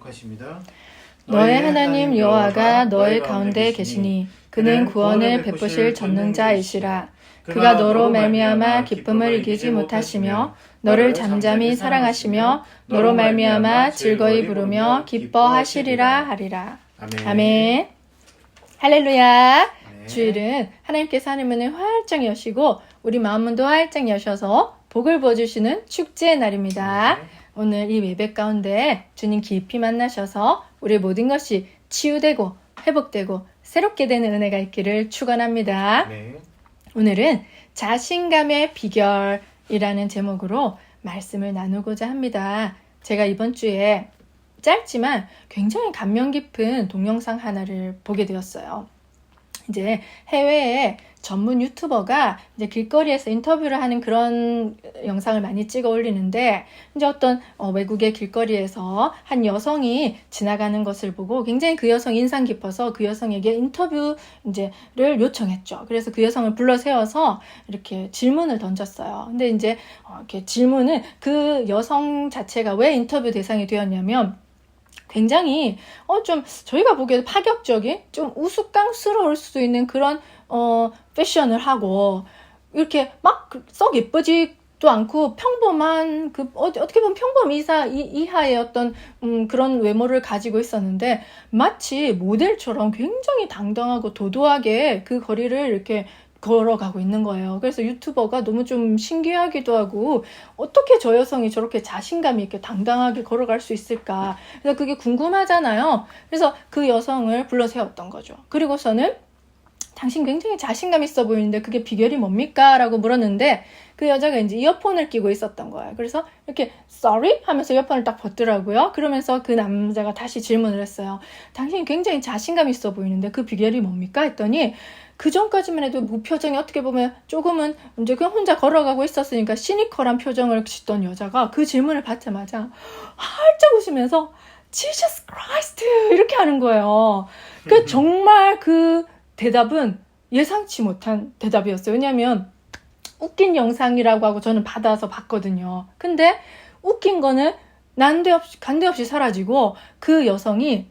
약속하십니다. 너의 하나님 여호와가 너의 가운데 계시니 그는 구원을 베푸실 전능자이시라. 그가 너로 말미암아 기쁨을 이기지 못하시며 너를 잠잠히 사랑하시며 너로 말미암아 즐거이 부르며 기뻐하시리라 하리라. 아멘. 할렐루야. 주일은 하나님께서 하늘 문을 활짝 여시고 우리 마음 문도 활짝 여셔서 복을 부어주시는 축제의 날입니다. 오늘 이 예배 가운데 주님 깊이 만나셔서 우리 모든 것이 치유되고 회복되고 새롭게 되는 은혜가 있기를 축원합니다. 오늘은 자신감의 비결이라는 제목으로 말씀을 나누고자 합니다. 제가 이번 주에 짧지만 굉장히 감명 깊은 동영상 하나를 보게 되었어요. 이제 해외에 전문 유튜버가 이제 길거리에서 인터뷰를 하는 그런 영상을 많이 찍어 올리는데, 이제 어떤 외국의 길거리에서 한 여성이 지나가는 것을 보고 굉장히 그 여성이 인상 깊어서 그 여성에게 인터뷰를 요청했죠. 그래서 그 여성을 불러 세워서 이렇게 질문을 던졌어요. 근데 이제 이렇게 질문은 그 여성 자체가 왜 인터뷰 대상이 되었냐면, 굉장히 좀 저희가 보기에도 파격적인 좀 우스꽝스러울 수도 있는 그런 패션을 하고 이렇게 막 썩 예쁘지도 않고 평범한 어떻게 보면 평범 이하의 어떤 그런 외모를 가지고 있었는데, 마치 모델처럼 굉장히 당당하고 도도하게 그 거리를 이렇게 걸어가고 있는 거예요. 그래서 유튜버가 너무 좀 신기하기도 하고, 어떻게 저 여성이 저렇게 자신감 있게 당당하게 걸어갈 수 있을까? 그래서 그게 궁금하잖아요. 그래서 그 여성을 불러 세웠던 거죠. 그리고서는 당신 굉장히 자신감 있어 보이는데 그게 비결이 뭡니까? 라고 물었는데, 그 여자가 이제 이어폰을 끼고 있었던 거예요. 그래서 이렇게 sorry? 하면서 이어폰을 딱 벗더라고요. 그러면서 그 남자가 다시 질문을 했어요. 당신이 굉장히 자신감 있어 보이는데 그 비결이 뭡니까? 했더니, 그 전까지만 해도 무표정이 어떻게 보면 조금은 이제 그냥 혼자 걸어가고 있었으니까 시니컬한 표정을 짓던 여자가 그 질문을 받자마자 활짝 웃으면서 Jesus Christ! 이렇게 하는 거예요. 그러니까 정말 그 대답은 예상치 못한 대답이었어요. 왜냐하면 웃긴 영상이라고 하고 저는 받아서 봤거든요. 근데 웃긴 거는 간데없이 사라지고 그 여성이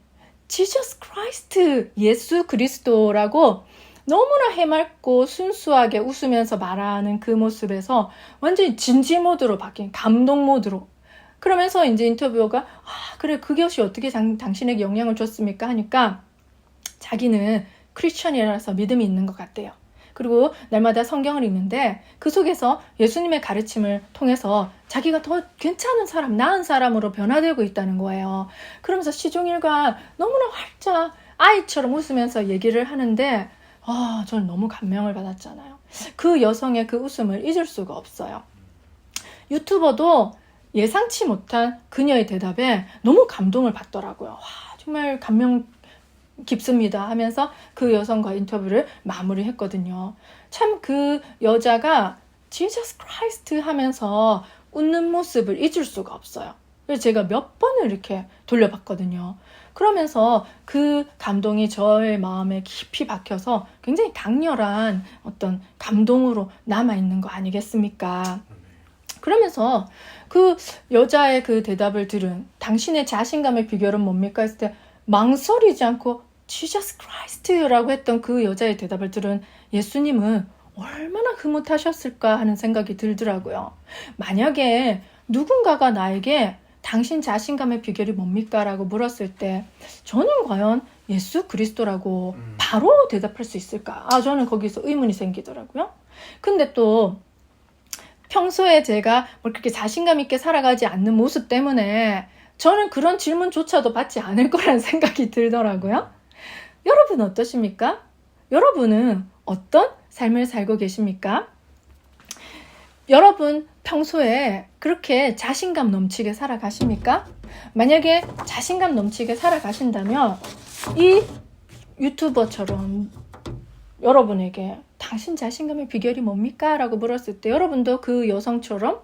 Jesus Christ, 예수 그리스도라고 너무나 해맑고 순수하게 웃으면서 말하는 그 모습에서 완전히 진지 모드로 바뀐 감동 모드로. 그러면서 이제 인터뷰어가 그래, 그것이 어떻게 당신에게 영향을 줬습니까? 하니까 자기는 크리스천이라서 믿음이 있는 것 같대요. 그리고 날마다 성경을 읽는데 그 속에서 예수님의 가르침을 통해서 자기가 더 괜찮은 사람, 나은 사람으로 변화되고 있다는 거예요. 그러면서 시종일관 너무나 활짝 아이처럼 웃으면서 얘기를 하는데, 저는 너무 감명을 받았잖아요. 그 여성의 그 웃음을 잊을 수가 없어요. 유튜버도 예상치 못한 그녀의 대답에 너무 감동을 받더라고요. 정말 감명 깊습니다 하면서 그 여성과 인터뷰를 마무리했거든요. 참 그 여자가 Jesus Christ 하면서 웃는 모습을 잊을 수가 없어요. 그래서 제가 몇 번을 이렇게 돌려봤거든요. 그러면서 그 감동이 저의 마음에 깊이 박혀서 굉장히 강렬한 어떤 감동으로 남아있는 거 아니겠습니까? 그러면서 그 여자의 그 대답을 들은 당신의 자신감의 비결은 뭡니까? 했을 때 망설이지 않고 Jesus Christ라고 했던 그 여자의 대답을 들은 예수님은 얼마나 흐뭇하셨을까 하는 생각이 들더라고요. 만약에 누군가가 나에게 당신 자신감의 비결이 뭡니까? 라고 물었을 때 저는 과연 예수 그리스도라고 바로 대답할 수 있을까? 저는 거기서 의문이 생기더라고요. 근데 또 평소에 제가 그렇게 자신감 있게 살아가지 않는 모습 때문에 저는 그런 질문조차도 받지 않을 거라는 생각이 들더라고요. 여러분 어떠십니까? 여러분은 어떤 삶을 살고 계십니까? 여러분 평소에 그렇게 자신감 넘치게 살아가십니까? 만약에 자신감 넘치게 살아가신다면 이 유튜버처럼 여러분에게 당신 자신감의 비결이 뭡니까? 라고 물었을 때 여러분도 그 여성처럼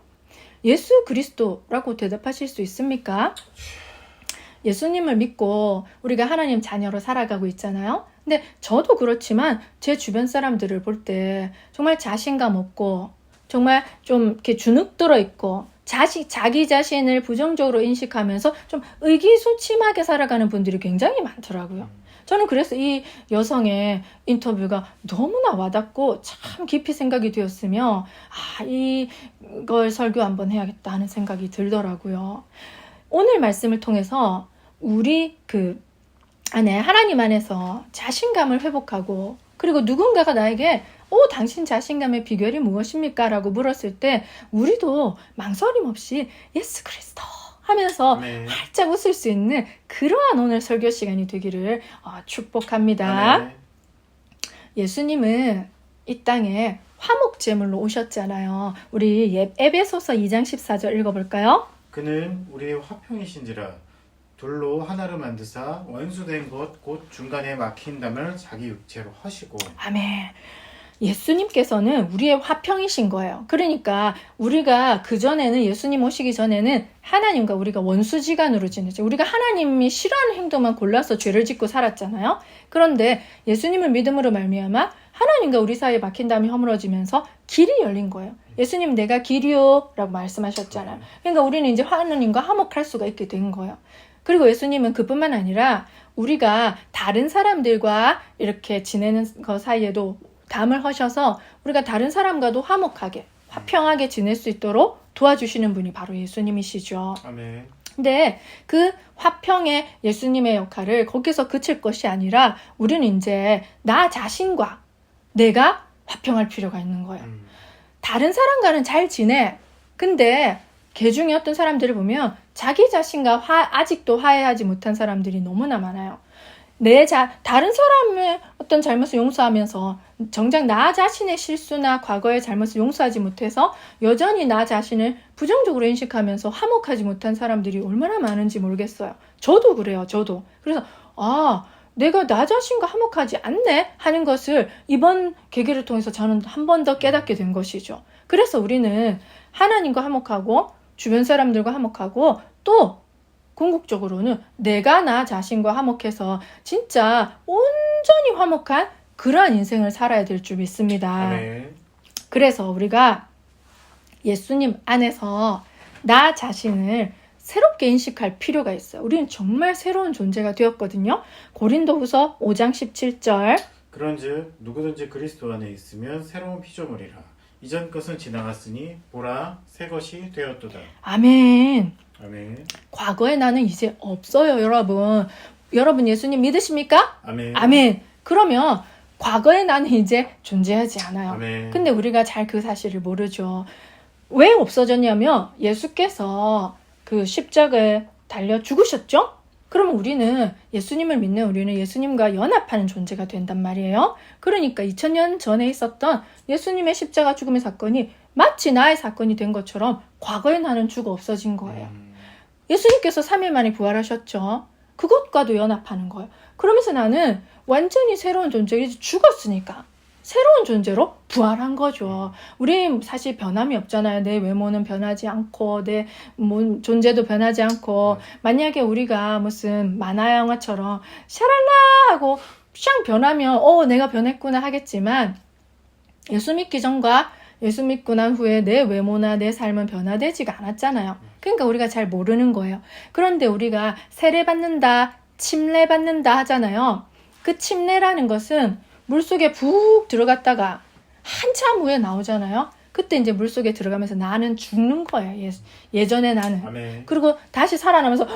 예수 그리스도라고 대답하실 수 있습니까? 예수님을 믿고 우리가 하나님 자녀로 살아가고 있잖아요. 근데 저도 그렇지만 제 주변 사람들을 볼 때 정말 자신감 없고 정말 좀 이렇게 주눅 들어 있고 자기 자신을 부정적으로 인식하면서 좀 의기소침하게 살아가는 분들이 굉장히 많더라고요. 저는 그래서 이 여성의 인터뷰가 너무나 와닿고 참 깊이 생각이 되었으며 이걸 설교 한번 해야겠다 하는 생각이 들더라고요. 오늘 말씀을 통해서 우리 하나님 안에서 자신감을 회복하고 그리고 누군가가 나에게 당신 자신감의 비결이 무엇입니까? 라고 물었을 때 우리도 망설임 없이 예수 그리스도 하면서 활짝 웃을 수 있는 그러한 오늘 설교 시간이 되기를 축복합니다. 아멘. 예수님은 이 땅에 화목제물로 오셨잖아요. 우리 에베소서 2장 14절 읽어볼까요? 그는 우리의 화평이신지라 돌로 하나를 만드사 원수된 것 곧 중간에 막힌 담을 자기 육체로 하시고. 아멘. 예수님께서는 우리의 화평이신 거예요. 그러니까 우리가 그전에는 예수님 오시기 전에는 하나님과 우리가 원수지간으로 지냈죠. 우리가 하나님이 싫어하는 행동만 골라서 죄를 짓고 살았잖아요. 그런데 예수님을 믿음으로 말미암아 하나님과 우리 사이에 막힌 담이 허물어지면서 길이 열린 거예요. 예수님 내가 길이요 라고 말씀하셨잖아요. 그러니까 우리는 이제 하나님과 화목할 수가 있게 된 거예요. 그리고 예수님은 그뿐만 아니라 우리가 다른 사람들과 이렇게 지내는 것 사이에도 담을 하셔서 우리가 다른 사람과도 화목하게 화평하게 지낼 수 있도록 도와주시는 분이 바로 예수님이시죠. 아멘. 근데 그 화평의 예수님의 역할을 거기서 그칠 것이 아니라 우리는 이제 나 자신과 내가 화평할 필요가 있는 거예요. 다른 사람과는 잘 지내. 근데 개 중에 어떤 사람들을 보면 자기 자신과 아직도 화해하지 못한 사람들이 너무나 많아요. 다른 사람의 어떤 잘못을 용서하면서 정작 나 자신의 실수나 과거의 잘못을 용서하지 못해서 여전히 나 자신을 부정적으로 인식하면서 화목하지 못한 사람들이 얼마나 많은지 모르겠어요. 저도 그래요. 저도. 그래서 내가 나 자신과 화목하지 않네 하는 것을 이번 계기를 통해서 저는 한 번 더 깨닫게 된 것이죠. 그래서 우리는 하나님과 화목하고 주변 사람들과 화목하고 또 궁극적으로는 내가 나 자신과 화목해서 진짜 온전히 화목한 그러한 인생을 살아야 될 줄 믿습니다. 아멘. 그래서 우리가 예수님 안에서 나 자신을 새롭게 인식할 필요가 있어요. 우리는 정말 새로운 존재가 되었거든요. 고린도후서 5장 17절 그런즉 누구든지 그리스도 안에 있으면 새로운 피조물이라 이전 것은 지나갔으니 보라 새 것이 되었도다. 아멘. 아멘. 과거의 나는 이제 없어요, 여러분. 여러분 예수님 믿으십니까? 아멘. 아멘. 그러면 과거의 나는 이제 존재하지 않아요. 아멘. 근데 우리가 잘 그 사실을 모르죠. 왜 없어졌냐면 예수께서 그 십자가에 달려 죽으셨죠? 그러면 우리는 예수님을 믿는 우리는 예수님과 연합하는 존재가 된단 말이에요. 그러니까 2000년 전에 있었던 예수님의 십자가 죽음의 사건이 마치 나의 사건이 된 것처럼 과거의 나는 죽어 없어진 거예요. 예수님께서 3일 만에 부활하셨죠. 그것과도 연합하는 거예요. 그러면서 나는 완전히 새로운 존재가 죽었으니까 새로운 존재로 부활한 거죠. 우리 사실 변함이 없잖아요. 내 외모는 변하지 않고 내 존재도 변하지 않고 만약에 우리가 무슨 만화 영화처럼 샤랄라 하고 샹 변하면 내가 변했구나 하겠지만 예수 믿기 전과 예수 믿고 난 후에 내 외모나 내 삶은 변화되지가 않았잖아요. 그러니까 우리가 잘 모르는 거예요. 그런데 우리가 세례받는다, 침례받는다 하잖아요. 그 침례라는 것은 물속에 푹 들어갔다가 한참 후에 나오잖아요. 그때 이제 물속에 들어가면서 나는 죽는 거예요. 예전에 나는. 아멘. 그리고 다시 살아나면서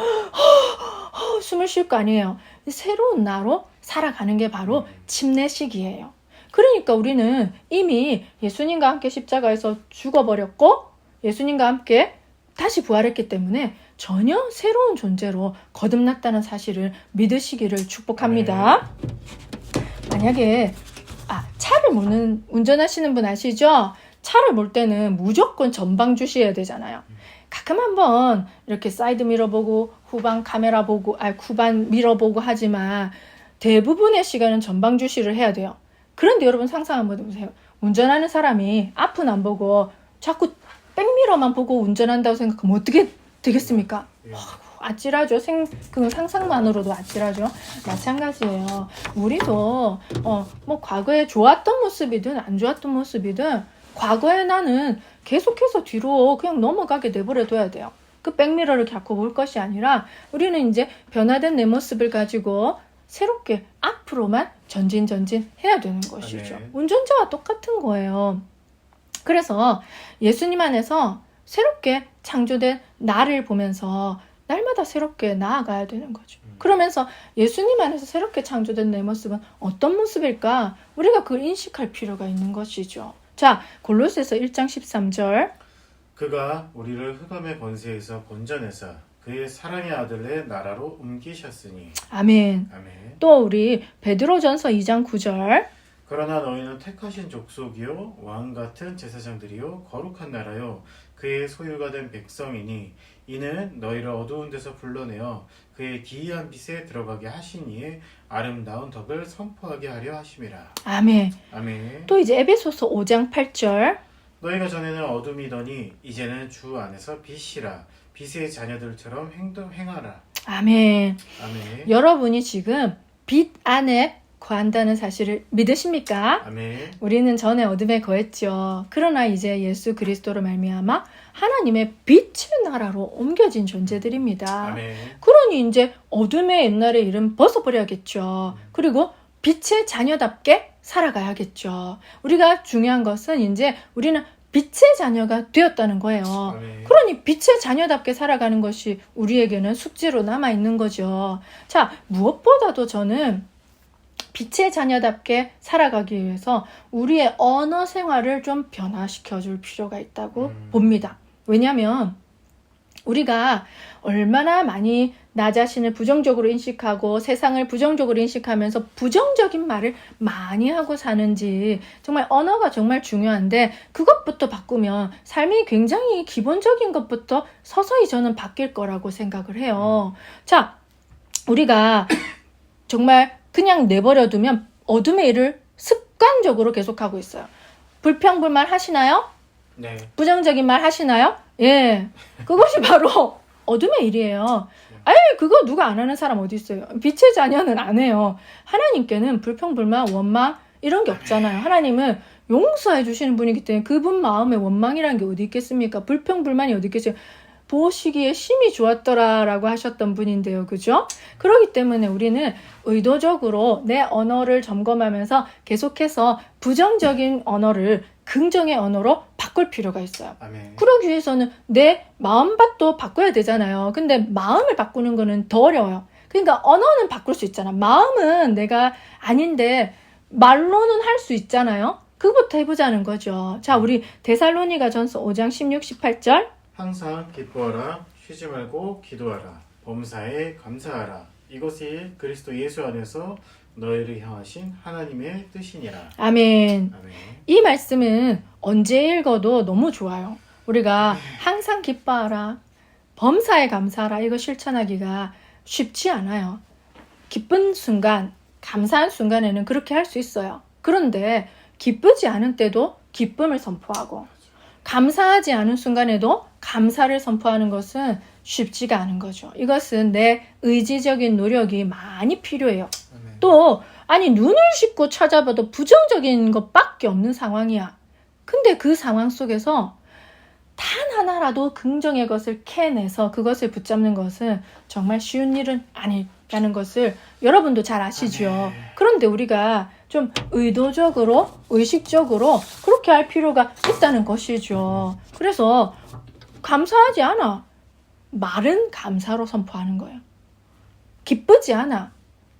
숨을 쉴 거 아니에요. 새로운 나로 살아가는 게 바로 침례식이에요. 그러니까 우리는 이미 예수님과 함께 십자가에서 죽어버렸고 예수님과 함께 다시 부활했기 때문에 전혀 새로운 존재로 거듭났다는 사실을 믿으시기를 축복합니다. 만약에 차를 운전하시는 분 아시죠? 차를 몰 때는 무조건 전방 주시해야 되잖아요. 가끔 한번 이렇게 사이드 미러 보고 후방 카메라 보고 후방 미러 보고 하지만 대부분의 시간은 전방 주시를 해야 돼요. 그런데 여러분 상상 한번 해보세요. 운전하는 사람이 앞은 안 보고 자꾸 백미러만 보고 운전한다고 생각하면 어떻게 되겠습니까? 아찔하죠. 그 상상만으로도 아찔하죠. 마찬가지예요. 우리도 뭐 과거에 좋았던 모습이든 안 좋았던 모습이든 과거에 나는 계속해서 뒤로 그냥 넘어가게 내버려둬야 돼요. 그 백미러를 자꾸 볼 것이 아니라 우리는 이제 변화된 내 모습을 가지고 새롭게 앞으로만 전진 해야 되는 것이죠. 네. 운전자와 똑같은 거예요. 그래서 예수님 안에서 새롭게 창조된 나를 보면서 날마다 새롭게 나아가야 되는 거죠. 그러면서 예수님 안에서 새롭게 창조된 내 모습은 어떤 모습일까? 우리가 그걸 인식할 필요가 있는 것이죠. 자, 골로새서 1장 13절. 그가 우리를 흑암의 권세에서 건져내사 그의 사랑의 아들의 나라로 옮기셨으니. 아멘. 아멘. 또 우리 베드로전서 2장 9절. 그러나 너희는 택하신 족속이요 왕 같은 제사장들이요 거룩한 나라요 그의 소유가 된 백성이니 이는 너희를 어두운 데서 불러내어 그의 기이한 빛에 들어가게 하신 이의 아름다운 덕을 선포하게 하려 하심이라. 아멘. 아멘. 또 이제 에베소서 5장 8절. 너희가 전에는 어둠이더니 이제는 주 안에서 빛이라. 빛의 자녀들처럼 행하라. 아멘. 아멘. 여러분이 지금 빛 안에 거한다는 사실을 믿으십니까? 아멘. 우리는 전에 어둠에 거했죠. 그러나 이제 예수 그리스도로 말미암아 하나님의 빛의 나라로 옮겨진 존재들입니다. 아멘. 그러니 이제 어둠의 옛날의 이름 벗어버려야겠죠. 그리고 빛의 자녀답게 살아가야겠죠. 우리가 중요한 것은 이제 우리는 빛의 자녀가 되었다는 거예요. 아멘. 그러니 빛의 자녀답게 살아가는 것이 우리에게는 숙제로 남아있는 거죠. 자, 무엇보다도 저는 빛의 자녀답게 살아가기 위해서 우리의 언어 생활을 좀 변화시켜 줄 필요가 있다고 봅니다. 왜냐하면 우리가 얼마나 많이 나 자신을 부정적으로 인식하고 세상을 부정적으로 인식하면서 부정적인 말을 많이 하고 사는지 정말 언어가 정말 중요한데 그것부터 바꾸면 삶이 굉장히 기본적인 것부터 서서히 저는 바뀔 거라고 생각을 해요. 자, 우리가 정말 그냥 내버려두면 어둠의 일을 습관적으로 계속하고 있어요. 불평불만 하시나요? 네. 부정적인 말 하시나요? 예. 그것이 바로 어둠의 일이에요. 아예 그거 누가 안 하는 사람 어디 있어요? 빛의 자녀는 안 해요. 하나님께는 불평불만, 원망 이런 게 없잖아요. 하나님은 용서해 주시는 분이기 때문에 그분 마음에 원망이라는 게 어디 있겠습니까? 불평불만이 어디 있겠어요? 보시기에 심히 좋았더라라고 하셨던 분인데요. 그죠? 그렇기 때문에 우리는 의도적으로 내 언어를 점검하면서 계속해서 부정적인 언어를 긍정의 언어로 바꿀 필요가 있어요. 아멘. 그러기 위해서는 내 마음밭도 바꿔야 되잖아요. 근데 마음을 바꾸는 거는 더 어려워요. 그러니까 언어는 바꿀 수 있잖아. 마음은 내가 아닌데 말로는 할 수 있잖아요. 그거부터 해보자는 거죠. 자, 우리 데살로니가 전서 5장 16, 18절. 항상 기뻐하라. 쉬지 말고 기도하라. 범사에 감사하라. 이것이 그리스도 예수 안에서 너희를 향하신 하나님의 뜻이니라. 아멘. 아멘. 이 말씀은 언제 읽어도 너무 좋아요. 우리가 항상 기뻐하라, 범사에 감사하라 이거 실천하기가 쉽지 않아요. 기쁜 순간, 감사한 순간에는 그렇게 할 수 있어요. 그런데 기쁘지 않은 때도 기쁨을 선포하고 감사하지 않은 순간에도 감사를 선포하는 것은 쉽지가 않은 거죠. 이것은 내 의지적인 노력이 많이 필요해요. 아멘. 또 아니 눈을 씻고 찾아봐도 부정적인 것밖에 없는 상황이야. 근데 그 상황 속에서 단 하나라도 긍정의 것을 캐내서 그것을 붙잡는 것은 정말 쉬운 일은 아니라는 것을 여러분도 잘 아시죠. 그런데 우리가 좀 의도적으로 의식적으로 그렇게 할 필요가 있다는 것이죠. 그래서 감사하지 않아. 말은 감사로 선포하는 거예요. 기쁘지 않아.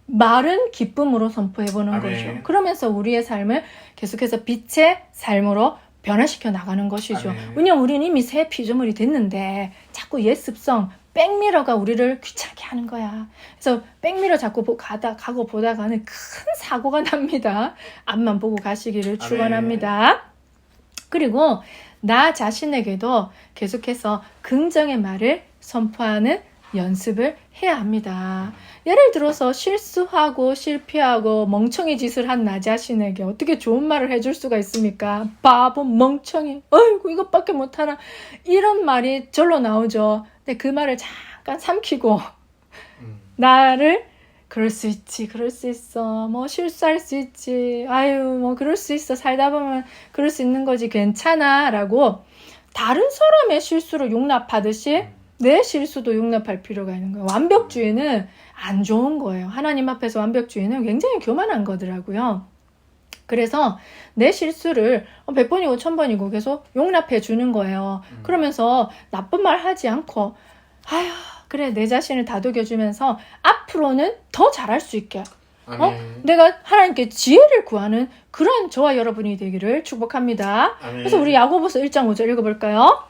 말은 기쁨으로 선포해보는 아멘. 거죠. 그러면서 우리의 삶을 계속해서 빛의 삶으로 변화시켜 나가는 것이죠. 아멘. 왜냐면 우리는 이미 새 피조물이 됐는데 자꾸 옛 습성, 백미러가 우리를 귀찮게 하는 거야. 그래서 백미러 자꾸 가고 보다가는 큰 사고가 납니다. 앞만 보고 가시기를 축원합니다. 그리고 나 자신에게도 계속해서 긍정의 말을 선포하는 연습을 해야 합니다. 예를 들어서 실수하고 실패하고 멍청이 짓을 한 나 자신에게 어떻게 좋은 말을 해줄 수가 있습니까? 바보, 멍청이, 어이구 이것밖에 못하나 이런 말이 절로 나오죠. 근데 그 말을 잠깐 삼키고 나를 그럴 수 있지, 그럴 수 있어. 뭐 실수할 수 있지. 아유, 뭐 그럴 수 있어. 살다 보면 그럴 수 있는 거지. 괜찮아. 라고 다른 사람의 실수를 용납하듯이 내 실수도 용납할 필요가 있는 거예요. 완벽주의는 안 좋은 거예요. 하나님 앞에서 완벽주의는 굉장히 교만한 거더라고요. 그래서 내 실수를 100번이고 1000번이고 계속 용납해 주는 거예요. 그러면서 나쁜 말 하지 않고 아휴 그래 내 자신을 다독여주면서 앞으로는 더 잘할 수 있게 내가 하나님께 지혜를 구하는 그런 저와 여러분이 되기를 축복합니다. 아멘. 그래서 우리 야고보서 1장 5절 읽어볼까요?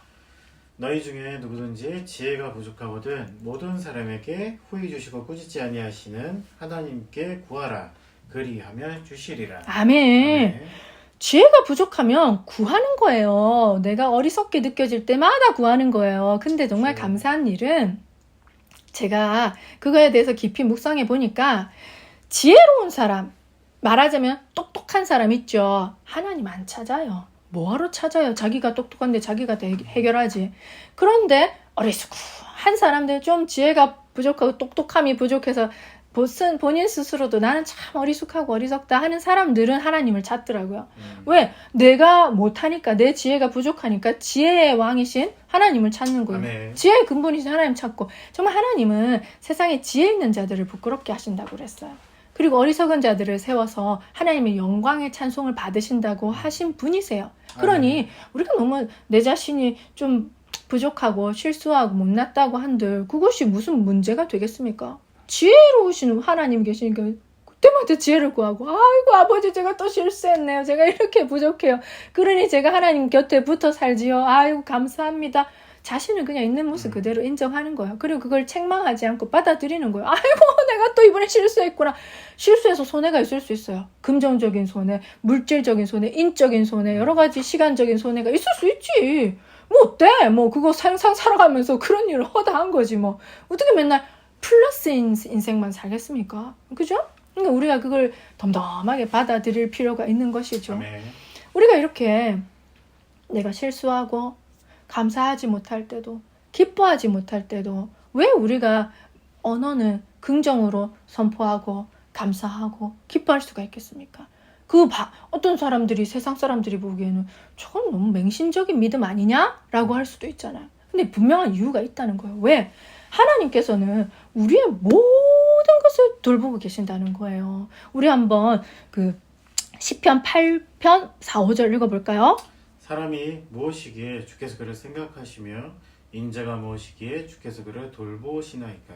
너희 중에 누구든지 지혜가 부족하거든 모든 사람에게 후히 주시고 꾸짖지 아니하시는 하나님께 구하라. 그리하면 주시리라. 아멘. 지혜가 부족하면 구하는 거예요. 내가 어리석게 느껴질 때마다 구하는 거예요. 근데 정말 감사한 일은 제가 그거에 대해서 깊이 묵상해 보니까 지혜로운 사람, 말하자면 똑똑한 사람 있죠. 하나님 안 찾아요. 뭐하러 찾아요? 자기가 똑똑한데 자기가 다 해결하지. 그런데 어리숙한 사람들 좀 지혜가 부족하고 똑똑함이 부족해서 본인 스스로도 나는 참 어리숙하고 어리석다 하는 사람들은 하나님을 찾더라고요. 왜? 내가 못하니까 내 지혜가 부족하니까 지혜의 왕이신 하나님을 찾는 거예요. 아멘. 지혜의 근본이신 하나님 찾고 정말 하나님은 세상에 지혜 있는 자들을 부끄럽게 하신다고 그랬어요. 그리고 어리석은 자들을 세워서 하나님의 영광의 찬송을 받으신다고 하신 분이세요. 그러니 우리가 너무 내 자신이 좀 부족하고 실수하고 못났다고 한들 그것이 무슨 문제가 되겠습니까? 지혜로우신 하나님 계시니까 그때마다 지혜를 구하고 아이고 아버지 제가 또 실수했네요. 제가 이렇게 부족해요. 그러니 제가 하나님 곁에 붙어 살지요. 아이고 감사합니다. 자신을 그냥 있는 모습 그대로 인정하는 거예요. 그리고 그걸 책망하지 않고 받아들이는 거예요. 아이고 내가 또 이번에 실수했구나. 실수해서 손해가 있을 수 있어요. 금전적인 손해, 물질적인 손해, 인적인 손해, 여러 가지 시간적인 손해가 있을 수 있지. 뭐 어때? 뭐 그거 항상 살아가면서 그런 일을 허다한 거지 뭐. 어떻게 맨날 플러스인 인생만 살겠습니까? 그죠? 그러니까 우리가 그걸 덤덤하게 받아들일 필요가 있는 것이죠. 아멘. 우리가 이렇게 내가 실수하고 감사하지 못할 때도 기뻐하지 못할 때도 왜 우리가 언어는 긍정으로 선포하고 감사하고 기뻐할 수가 있겠습니까? 어떤 사람들이 세상 사람들이 보기에는 저건 너무 맹신적인 믿음 아니냐라고 할 수도 있잖아요. 근데 분명한 이유가 있다는 거예요. 왜? 하나님께서는 우리의 모든 것을 돌보고 계신다는 거예요. 우리 한번 그 시편 8편 4, 5절 읽어볼까요? 사람이 무엇이기에 주께서 그를 생각하시며 인자가 무엇이기에 주께서 그를 돌보시나이까.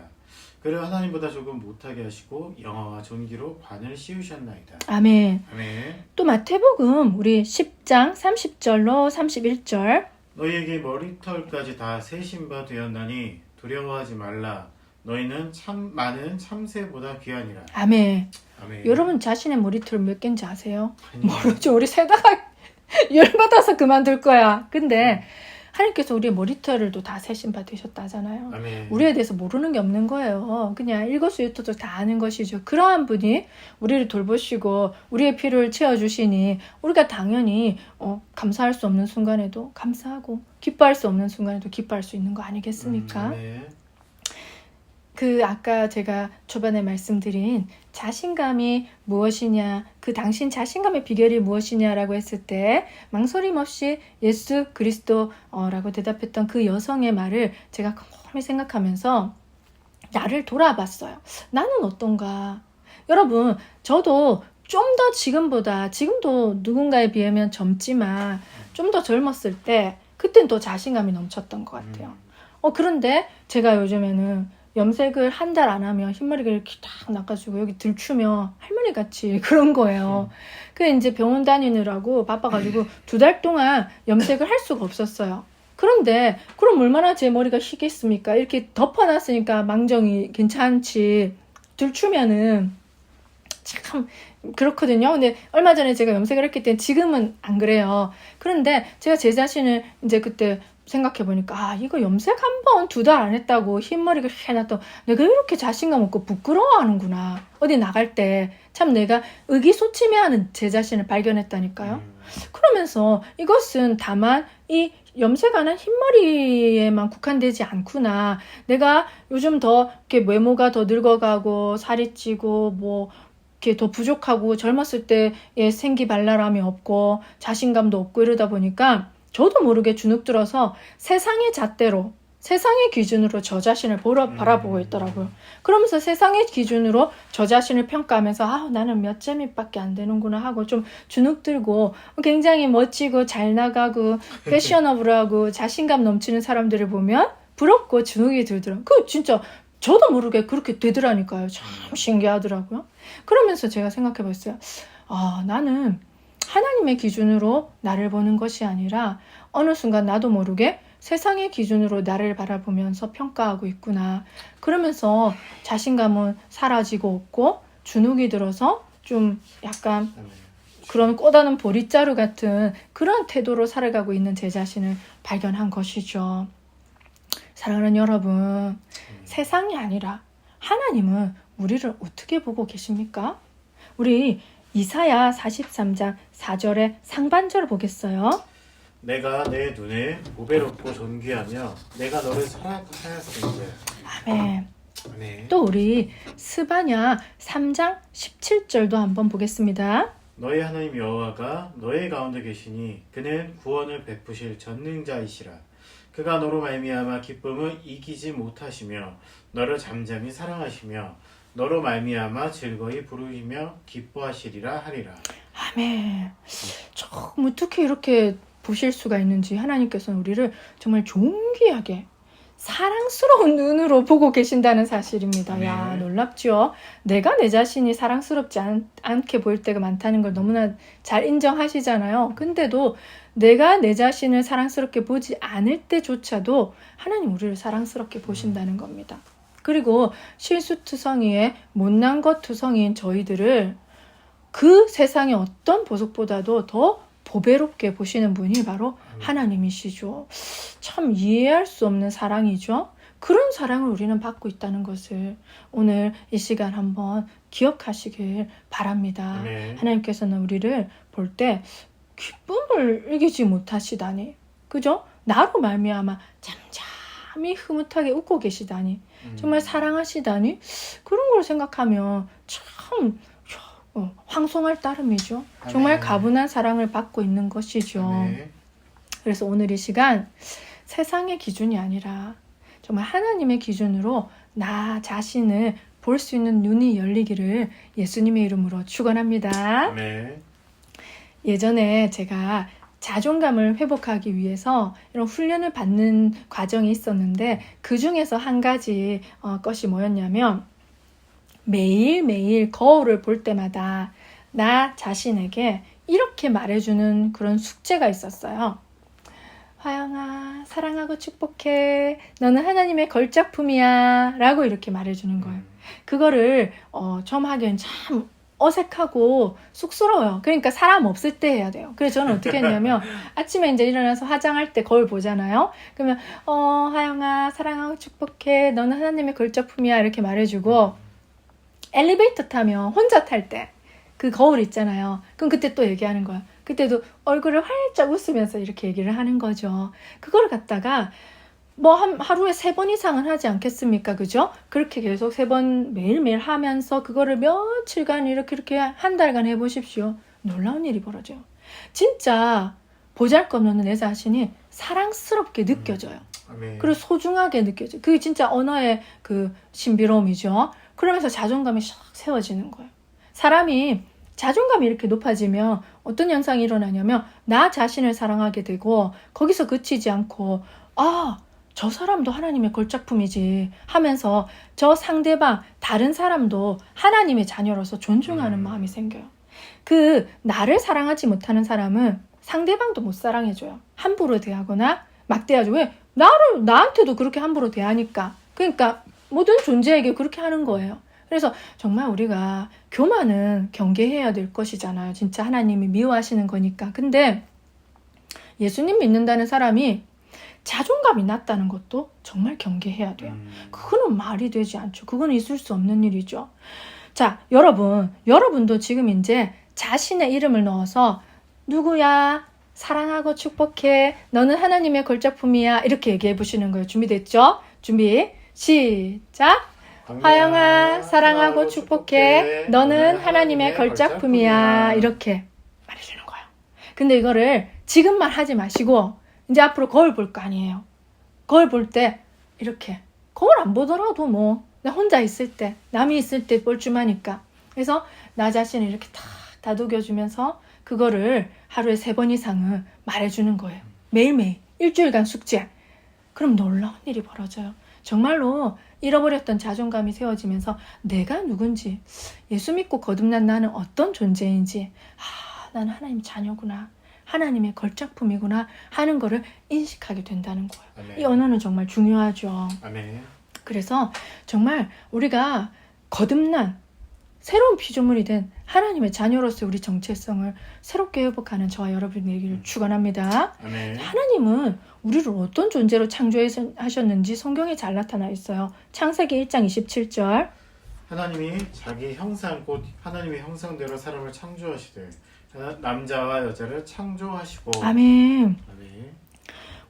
그를 하나님보다 조금 못하게 하시고 영화와 존귀로 관을 씌우셨나이다. 아멘. 아멘. 또 마태복음 우리 10장 30절로 31절 너희에게 머리털까지 다 세신 바 되었나니 두려워하지 말라. 너희는 참 많은 참새보다 귀하니라. 아멘. 아멘. 여러분 자신의 머리털 몇 개인지 아세요? 모르죠. 우리 세다가 열받아서 그만둘 거야. 근데 하나님께서 우리의 머리털을 다 세신 바 되셨다 하잖아요. 아멘. 우리에 대해서 모르는 게 없는 거예요. 그냥 일거수일투족 다 아는 것이죠. 그러한 분이 우리를 돌보시고 우리의 필요를 채워주시니 우리가 당연히 감사할 수 없는 순간에도 감사하고 기뻐할 수 없는 순간에도 기뻐할 수 있는 거 아니겠습니까? 아멘. 아까 제가 초반에 말씀드린 자신감이 무엇이냐, 그 당신 자신감의 비결이 무엇이냐라고 했을 때 망설임 없이 예수 그리스도라고 대답했던 그 여성의 말을 제가 곰곰이 생각하면서 나를 돌아봤어요. 나는 어떤가? 여러분, 저도 좀 더 지금도 누군가에 비하면 젊지만 좀 더 젊었을 때 그땐 더 자신감이 넘쳤던 것 같아요. 그런데 제가 요즘에는 염색을 한 달 안 하면 흰머리가 이렇게 딱 나가지고 여기 들추면 할머니 같이 그런 거예요. 그래서 이제 병원 다니느라고 바빠가지고 2달 동안 염색을 할 수가 없었어요. 그런데 그럼 얼마나 제 머리가 희겠습니까? 이렇게 덮어놨으니까 망정이 괜찮지. 들추면은 참 그렇거든요. 근데 얼마 전에 제가 염색을 했기 때문에 지금은 안 그래요. 그런데 제가 제 자신을 이제 그때 생각해보니까 아 이거 염색 한 번 2달 안 했다고 흰머리가 해놨던 내가 이렇게 자신감 없고 부끄러워하는구나. 어디 나갈 때 참 내가 의기소침해하는 제 자신을 발견했다니까요. 그러면서 이것은 다만 이 염색하는 흰머리에만 국한되지 않구나. 내가 요즘 더 이렇게 외모가 더 늙어가고 살이 찌고 뭐 이렇게 더 부족하고 젊었을 때의 생기발랄함이 없고 자신감도 없고 이러다 보니까 저도 모르게 주눅 들어서 세상의 잣대로 세상의 기준으로 저 자신을 바라보고 있더라고요. 그러면서 세상의 기준으로 저 자신을 평가하면서 아 나는 몇 점밖에 안 되는구나 하고 좀 주눅 들고 굉장히 멋지고 잘 나가고 패셔너블하고 자신감 넘치는 사람들을 보면 부럽고 주눅이 들더라고요. 그 진짜 저도 모르게 그렇게 되더라니까요. 참 신기하더라고요. 그러면서 제가 생각해 봤어요. 아 나는 하나님의 기준으로 나를 보는 것이 아니라 어느 순간 나도 모르게 세상의 기준으로 나를 바라보면서 평가하고 있구나. 그러면서 자신감은 사라지고 없고 주눅이 들어서 좀 약간 그런 꼬다는 보릿자루 같은 그런 태도로 살아가고 있는 제 자신을 발견한 것이죠. 사랑하는 여러분, 세상이 아니라 하나님은 우리를 어떻게 보고 계십니까? 우리 이사야 43장 4절의 상반절을 보겠어요. 내가 내 눈에 보배롭고 존귀하며 내가 너를 사랑하였으니. 아멘. 네. 또 우리 스바냐 3장 17절도 한번 보겠습니다. 너의 하나님 여호와가 너의 가운데 계시니 그는 구원을 베푸실 전능자이시라. 그가 너로 말미암아 기쁨을 이기지 못하시며 너를 잠잠히 사랑하시며 너로 말미암아 즐거이 부르시며 기뻐하시리라 하리라. 아멘. 참 어떻게 이렇게 보실 수가 있는지 하나님께서는 우리를 정말 존귀하게 사랑스러운 눈으로 보고 계신다는 사실입니다. 네. 야 놀랍죠? 내가 내 자신이 사랑스럽지 않게 보일 때가 많다는 걸 너무나 잘 인정하시잖아요. 근데도 내가 내 자신을 사랑스럽게 보지 않을 때조차도 하나님 우리를 사랑스럽게 보신다는 겁니다. 그리고 실수투성이의 못난 것 투성이인 저희들을 그 세상의 어떤 보석보다도 더 보배롭게 보시는 분이 바로 하나님이시죠. 참 이해할 수 없는 사랑이죠. 그런 사랑을 우리는 받고 있다는 것을 오늘 이 시간 한번 기억하시길 바랍니다. 네. 하나님께서는 우리를 볼 때 기쁨을 이기지 못하시다니, 그죠? 나로 말미암아 잠잠히 흐뭇하게 웃고 계시다니, 정말 사랑하시다니, 그런 걸 생각하면 참 황송할 따름이죠. 정말 아멘. 가분한 사랑을 받고 있는 것이죠. 네. 그래서 오늘 이 시간 세상의 기준이 아니라 정말 하나님의 기준으로 나 자신을 볼 수 있는 눈이 열리기를 예수님의 이름으로 축원합니다. 네. 예전에 제가 자존감을 회복하기 위해서 이런 훈련을 받는 과정이 있었는데 그 중에서 한 가지 것이 뭐였냐면 매일매일 거울을 볼 때마다 나 자신에게 이렇게 말해주는 그런 숙제가 있었어요. 화영아, 사랑하고 축복해. 너는 하나님의 걸작품이야. 라고 이렇게 말해주는 거예요. 그거를 처음 하기엔 참 어색하고 쑥스러워요. 그러니까 사람 없을 때 해야 돼요. 그래서 저는 어떻게 했냐면 아침에 이제 일어나서 화장할 때 거울 보잖아요. 그러면 하영아, 사랑하고 축복해. 너는 하나님의 걸작품이야. 이렇게 말해주고 엘리베이터 타면 혼자 탈 때 그 거울 있잖아요. 그럼 그때 또 얘기하는 거야. 그때도 얼굴을 활짝 웃으면서 이렇게 얘기를 하는 거죠. 그걸 갖다가 뭐 하루에 3번 이상은 하지 않겠습니까? 그죠? 그렇게 계속 3번 매일매일 하면서 그거를 며칠간 이렇게 한 달간 해보십시오. 놀라운 일이 벌어져요. 진짜 보잘것없는 내 자신이 사랑스럽게 느껴져요. 아멘. 그리고 소중하게 느껴져요. 그게 진짜 언어의 그 신비로움이죠. 그러면서 자존감이 싹 세워지는 거예요. 사람이 자존감이 이렇게 높아지면 어떤 현상이 일어나냐면 나 자신을 사랑하게 되고 거기서 그치지 않고 저 사람도 하나님의 걸작품이지 하면서 저 상대방 다른 사람도 하나님의 자녀로서 존중하는 마음이 생겨요. 그 나를 사랑하지 못하는 사람은 상대방도 못 사랑해줘요. 함부로 대하거나 막 대하죠. 왜? 나한테도 그렇게 함부로 대하니까. 그러니까 모든 존재에게 그렇게 하는 거예요. 그래서 정말 우리가 교만은 경계해야 될 것이잖아요. 진짜 하나님이 미워하시는 거니까. 근데 예수님 믿는다는 사람이 자존감이 낮다는 것도 정말 경계해야 돼요. 그거는 말이 되지 않죠. 그거는 있을 수 없는 일이죠. 자, 여러분도 지금 이제 자신의 이름을 넣어서 누구야? 사랑하고 축복해. 너는 하나님의 걸작품이야. 이렇게 얘기해 보시는 거예요. 준비됐죠? 준비, 시작! 화영아, 사랑하고 축복해. 너는 하나님의 걸작품이야. 이렇게 말해주는 거예요. 근데 이거를 지금만 하지 마시고 이제 앞으로 거울 볼 거 아니에요. 거울 볼 때 이렇게 거울 안 보더라도 뭐 나 혼자 있을 때, 남이 있을 때 뻘쭘하니까. 그래서 나 자신을 이렇게 탁 다독여주면서 그거를 하루에 3번 이상은 말해주는 거예요. 매일매일 일주일간 숙제. 그럼 놀라운 일이 벌어져요. 정말로 잃어버렸던 자존감이 세워지면서 내가 누군지, 예수 믿고 거듭난 나는 어떤 존재인지, 나는 하나님 자녀구나, 하나님의 걸작품이구나 하는 거를 인식하게 된다는 거예요. 아멘. 이 언어는 정말 중요하죠. 아멘. 그래서 정말 우리가 거듭난 새로운 피조물이 된 하나님의 자녀로서 우리 정체성을 새롭게 회복하는 저와 여러분에게 축원합니다. 아멘. 하나님은 우리를 어떤 존재로 창조하셨는지 성경에 잘 나타나 있어요. 창세기 1장 27절. 하나님이 자기 형상 곧 하나님의 형상대로 사람을 창조하시되 남자와 여자를 창조하시고. 아멘. 아멘.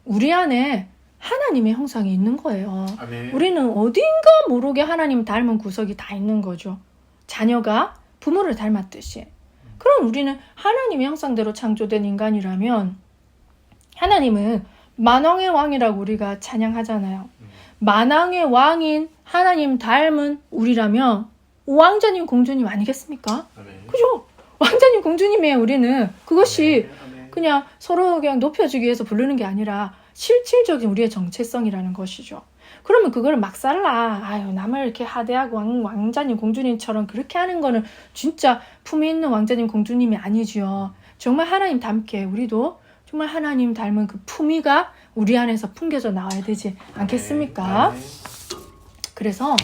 우리 안에 하나님의 형상이 있는 거예요. 아멘. 우리는 어딘가 모르게 하나님 닮은 구석이 다 있는 거죠. 자녀가 부모를 닮았듯이. 그럼 우리는 하나님의 형상대로 창조된 인간이라면 하나님은 만왕의 왕이라고 우리가 찬양하잖아요. 만왕의 왕인 하나님 닮은 우리라면 왕자님 공주님 아니겠습니까? 아멘. 그죠? 왕자님 공주님이에요. 우리는 그것이 아멘. 그냥 서로 그냥 높여주기 위해서 부르는 게 아니라 실질적인 우리의 정체성이라는 것이죠. 그러면 그걸 막 살라. 남을 이렇게 하대하고 왕자님 공주님처럼 그렇게 하는 거는 진짜 품위 있는 왕자님 공주님이 아니죠. 정말 하나님 닮게 우리도 정말 하나님 닮은 그 품위가 우리 안에서 풍겨져 나와야 되지 않겠습니까? 아멘. 그래서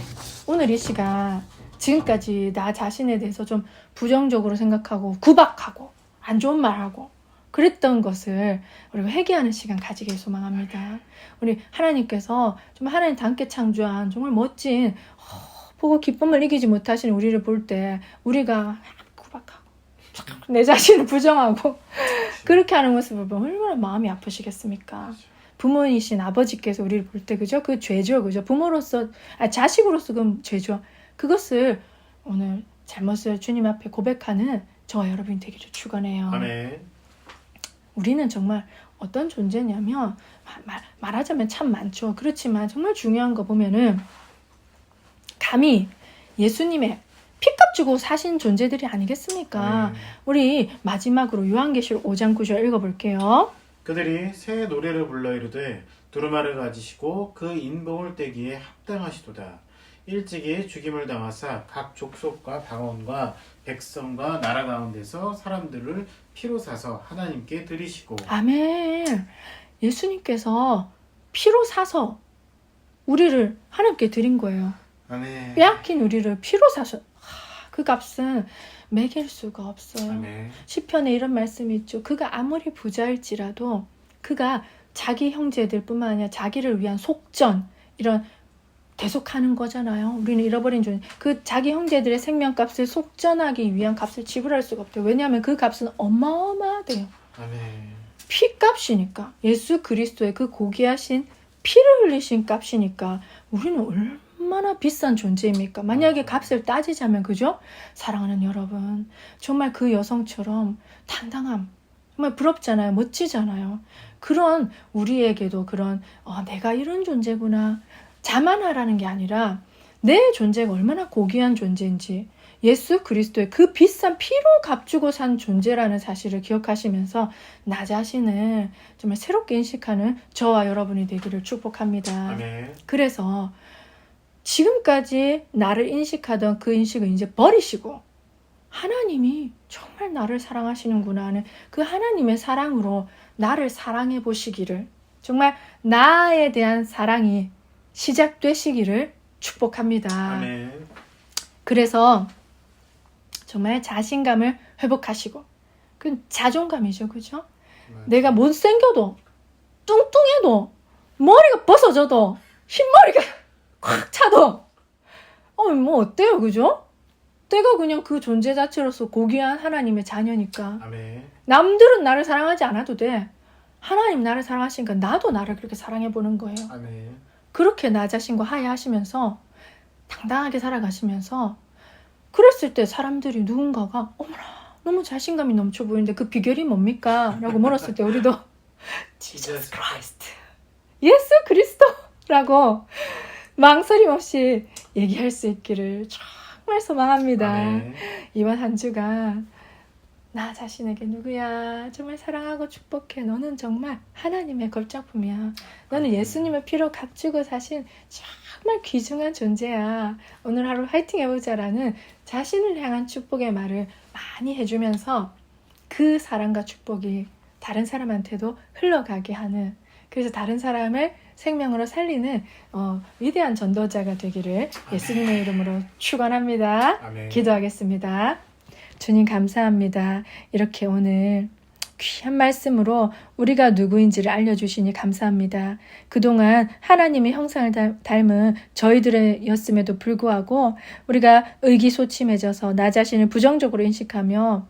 오늘 이 시간 지금까지 나 자신에 대해서 좀 부정적으로 생각하고 구박하고 안 좋은 말하고 그랬던 것을 우리가 회개하는 시간 가지길 소망합니다. 우리 하나님께서 정말 하나님 닮게 창조한 정말 멋진 보고 기쁨을 이기지 못하시는 우리를 볼 때 우리가 구박하고 내 자신을 부정하고 그렇게 하는 모습을 보면 얼마나 마음이 아프시겠습니까? 부모이신 아버지께서 우리를 볼 때 그죠? 그 죄죠, 그죠? 부모로서 자식으로서 그 죄죠. 그것을 오늘 잘못을 주님 앞에 고백하는 저와 여러분이 되기를 축원해요. 아멘. 우리는 정말 어떤 존재냐면 말하자면 참 많죠. 그렇지만 정말 중요한 거 보면은 감히 예수님의 피값 주고 사신 존재들이 아니겠습니까? 우리 마지막으로 요한계시록 5장 9절 읽어볼게요. 그들이 새 노래를 불러 이르되 두루마를 가지시고 그 인봉을 떼기에 합당하시도다. 일찍이 죽임을 당하사 각 족속과 방언과 백성과 나라 가운데서 사람들을 피로 사서 하나님께 드리시고. 아멘. 예수님께서 피로 사서 우리를 하나님께 드린 거예요. 아멘. 빼앗긴 우리를 피로 사서 그 값은 매길 수가 없어요. 아멘. 시편에 이런 말씀이 있죠. 그가 아무리 부자일지라도 그가 자기 형제들 뿐만 아니라 자기를 위한 속전 이런 대속하는 거잖아요. 우리는 잃어버린 그 자기 형제들의 생명값을 속전하기 위한 값을 지불할 수가 없대요. 왜냐하면 그 값은 어마어마하대요. 아멘. 피값이니까 예수 그리스도의 그 고귀하신 피를 흘리신 값이니까 우리는 얼마나 비싼 존재입니까? 만약에 값을 따지자면 그죠? 사랑하는 여러분 정말 그 여성처럼 당당함 정말 부럽잖아요. 멋지잖아요. 그런 우리에게도 그런 내가 이런 존재구나 자만하라는 게 아니라 내 존재가 얼마나 고귀한 존재인지 예수 그리스도의 그 비싼 피로 값주고 산 존재라는 사실을 기억하시면서 나 자신을 정말 새롭게 인식하는 저와 여러분이 되기를 축복합니다. 아멘. 그래서 지금까지 나를 인식하던 그 인식을 이제 버리시고 하나님이 정말 나를 사랑하시는구나 하는 그 하나님의 사랑으로 나를 사랑해 보시기를 정말 나에 대한 사랑이 시작되시기를 축복합니다. 아멘. 그래서 정말 자신감을 회복하시고 그 자존감이죠. 그죠? 맞아요. 내가 못생겨도 뚱뚱해도 머리가 벗어져도 흰머리가 꽉 차도 뭐 어때요, 그죠? 내가 그냥 그 존재 자체로서 고귀한 하나님의 자녀니까 아멘. 남들은 나를 사랑하지 않아도 돼. 하나님 나를 사랑하시니까 나도 나를 그렇게 사랑해보는 거예요. 아멘. 그렇게 나 자신과 화해하시면서 당당하게 살아가시면서 그랬을 때 사람들이 누군가가 어머나 너무 자신감이 넘쳐 보이는데 그 비결이 뭡니까? 라고 물었을 때 우리도 Jesus Christ, 예수 그리스도라고 망설임 없이 얘기할 수 있기를 정말 소망합니다. 아멘. 이번 한 주간 나 자신에게 누구야 정말 사랑하고 축복해. 너는 정말 하나님의 걸작품이야. 너는 예수님의 피로 값주고 사신 정말 귀중한 존재야. 오늘 하루 화이팅 해보자라는 자신을 향한 축복의 말을 많이 해주면서 그 사랑과 축복이 다른 사람한테도 흘러가게 하는, 그래서 다른 사람을 생명으로 살리는 위대한 전도자가 되기를 예수님의 이름으로 축원합니다. 아멘. 기도하겠습니다. 주님 감사합니다. 이렇게 오늘 귀한 말씀으로 우리가 누구인지를 알려주시니 감사합니다. 그동안 하나님의 형상을 닮은 저희들이었음에도 불구하고 우리가 의기소침해져서 나 자신을 부정적으로 인식하며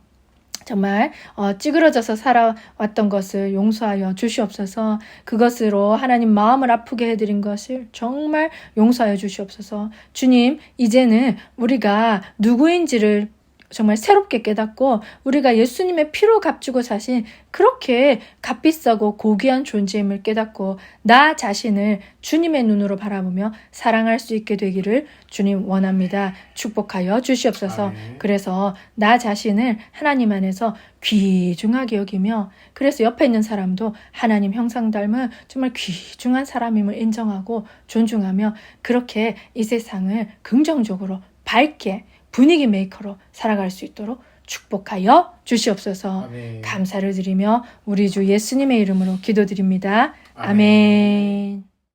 정말 찌그러져서 살아왔던 것을 용서하여 주시옵소서. 그것으로 하나님 마음을 아프게 해드린 것을 정말 용서하여 주시옵소서. 주님, 이제는 우리가 누구인지를 정말 새롭게 깨닫고 우리가 예수님의 피로 값주고 사신 그렇게 값비싸고 고귀한 존재임을 깨닫고 나 자신을 주님의 눈으로 바라보며 사랑할 수 있게 되기를 주님 원합니다. 축복하여 주시옵소서. 아멘. 그래서 나 자신을 하나님 안에서 귀중하게 여기며, 그래서 옆에 있는 사람도 하나님 형상 닮은 정말 귀중한 사람임을 인정하고 존중하며 그렇게 이 세상을 긍정적으로 밝게 분위기 메이커로 살아갈 수 있도록 축복하여 주시옵소서. 아멘. 감사를 드리며 우리 주 예수님의 이름으로 기도드립니다. 아멘. 아멘.